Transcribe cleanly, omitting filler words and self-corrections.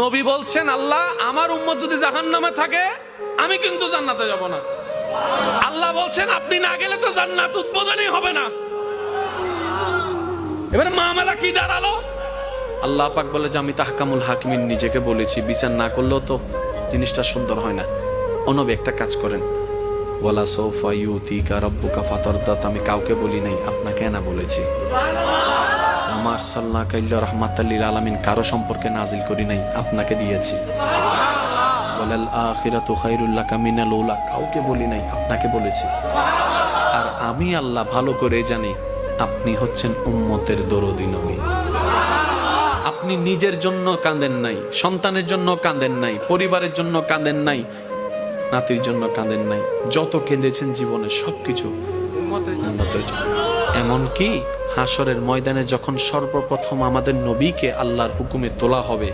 নবী বলছেন, আল্লাহ আমার উম্মত যদি জাহান্নামে থাকে আমি কিন্তু জান্নাতে যাব না। আল্লাহ বলছেন আপনি না গেলে তো জান্নাত উদ্বোধনই হবে না। এবারে মামলা কি দাঁড়ালো? আল্লাহ পাক বলে যে আমি তাহকামুল হাকিমিন নিজেকে বলেছি, বিচার না করলেও তো জিনিসটা সুন্দর হয় না। ও নবী একটা কাজ করেন, ওয়ালা সাউফা ইউতিকা রাব্বুকা ফাতারদাত, আমি কাউকে বলি নাই, আপনাকে না বলেছি। আমার সাল্লাল্লাহু আলাইহি রাহমাতাল লিল আলামিন কারো সম্পর্কে নাজিল করি নাই, আপনাকে দিয়েছি। ওয়ালাল আখিরাতু খায়রুল লাকা মিনাল উলা, কাউকে বলি নাই, আপনাকে বলেছি। আর আমি আল্লাহ ভালো করে জানি আপনি হচ্ছেন উম্মতের দরদি নবী। আপনি নিজের জন্য কাঁদেন নাই, সন্তানের জন্য কাঁদেন নাই, পরিবারের জন্য কাঁদেন নাই, নাতির জন্য কাঁদেন নাই, যত কেঁদেছেন জীবনে সবকিছু উম্মতের জন্য। এমনকি হাসরের ময়দানে যখন সর্বপ্রথম আমাদের নবীকে আল্লাহর হুকুমে তোলা হবে,